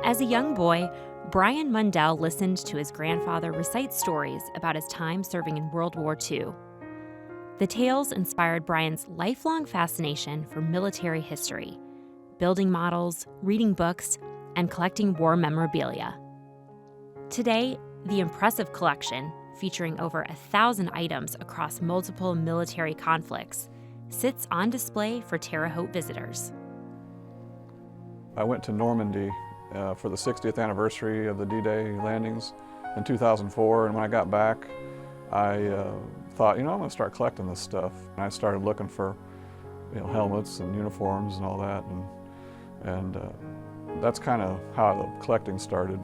As a young boy, Brian Mundell listened to his grandfather recite stories about his time serving in World War II. The tales inspired Brian's lifelong fascination for military history, building models, reading books, and collecting war memorabilia. Today, the impressive collection, featuring over 1,000 items across multiple military conflicts, sits on display for Terre Haute visitors. I went to Normandy for the 60th anniversary of the D-Day landings in 2004, and when I got back, I thought, I'm going to start collecting this stuff. And I started looking for, helmets and uniforms and all that, and that's kind of how the collecting started.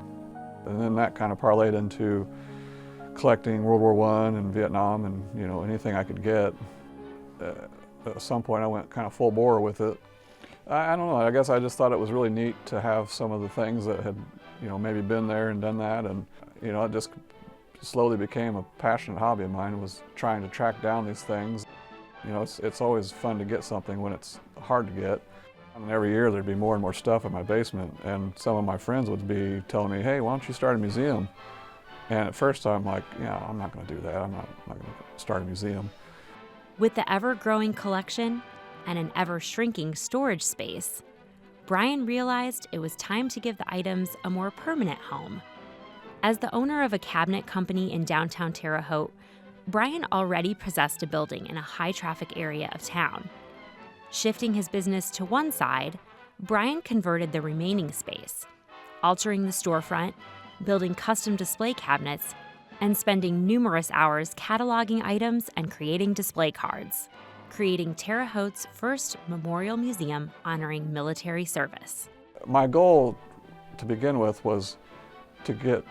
And then that kind of parlayed into collecting World War I and Vietnam and anything I could get. At some point I went kind of full bore with it. I don't know, I guess I just thought it was really neat to have some of the things that had maybe been there and done that, and it just slowly became a passionate hobby of mine, was trying to track down these things. It's always fun to get something when it's hard to get. And every year there'd be more and more stuff in my basement, and some of my friends would be telling me, hey, why don't you start a museum? And at first I'm like, I'm not going to do that. I'm not going to start a museum. With the ever-growing collection and an ever-shrinking storage space, Brian realized it was time to give the items a more permanent home. As the owner of a cabinet company in downtown Terre Haute, Brian already possessed a building in a high-traffic area of town. Shifting his business to one side, Brian converted the remaining space, altering the storefront, building custom display cabinets, and spending numerous hours cataloging items and creating display cards, creating Terre Haute's first memorial museum honoring military service. My goal to begin with was to get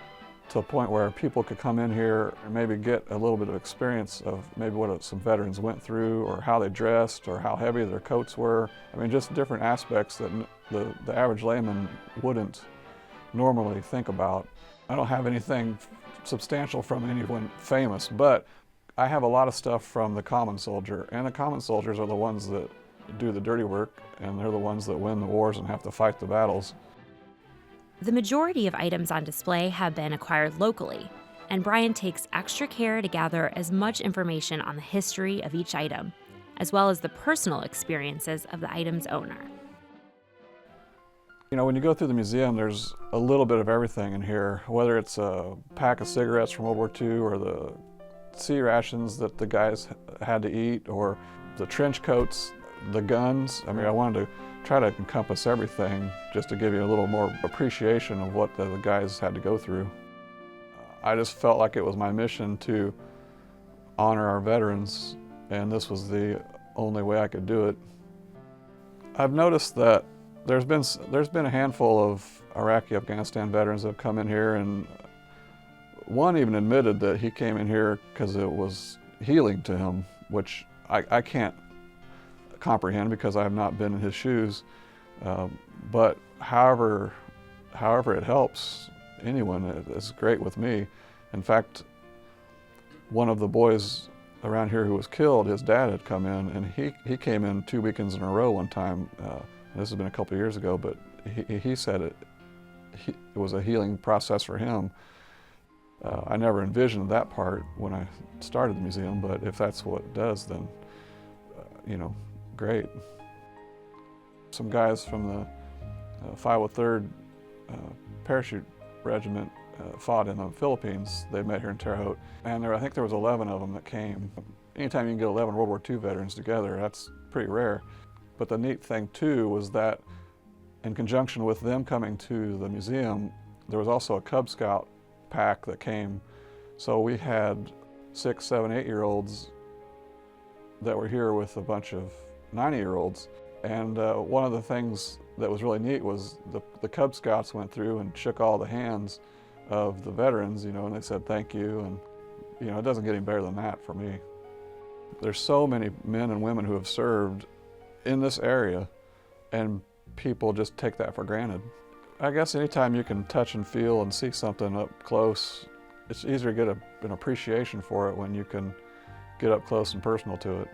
to a point where people could come in here and maybe get a little bit of experience of maybe what some veterans went through, or how they dressed, or how heavy their coats were. I mean, just different aspects that the average layman wouldn't normally think about. I don't have anything substantial from anyone famous, but I have a lot of stuff from the common soldier, and the common soldiers are the ones that do the dirty work, and they're the ones that win the wars and have to fight the battles. The majority of items on display have been acquired locally, and Brian takes extra care to gather as much information on the history of each item, as well as the personal experiences of the item's owner. When you go through the museum, there's a little bit of everything in here, whether it's a pack of cigarettes from World War II, or the sea rations that the guys had to eat, or the trench coats, the guns. I mean, I wanted to try to encompass everything just to give you a little more appreciation of what the guys had to go through. I just felt like it was my mission to honor our veterans, and this was the only way I could do it. I've noticed that there's been a handful of Iraqi, Afghanistan veterans that have come in here, and one even admitted that he came in here because it was healing to him, which I can't comprehend because I have not been in his shoes. But however it helps anyone, it's great with me. In fact, one of the boys around here who was killed, his dad had come in, and he came in 2 weekends in a row one time. This has been a couple of years ago, but he said it was a healing process for him. I never envisioned that part when I started the museum, but if that's what it does, then, great. Some guys from the 503rd Parachute Regiment fought in the Philippines. They met here in Terre Haute, and I think there was 11 of them that came. Anytime you can get 11 World War II veterans together, that's pretty rare. But the neat thing too was that in conjunction with them coming to the museum, there was also a Cub Scout pack that came. So we had 6, 7, 8-year-olds that were here with a bunch of 90-year-olds. And one of the things that was really neat was the Cub Scouts went through and shook all the hands of the veterans, and they said thank you, and it doesn't get any better than that for me. There's so many men and women who have served in this area, and people just take that for granted. I guess anytime you can touch and feel and see something up close, it's easier to get an appreciation for it when you can get up close and personal to it.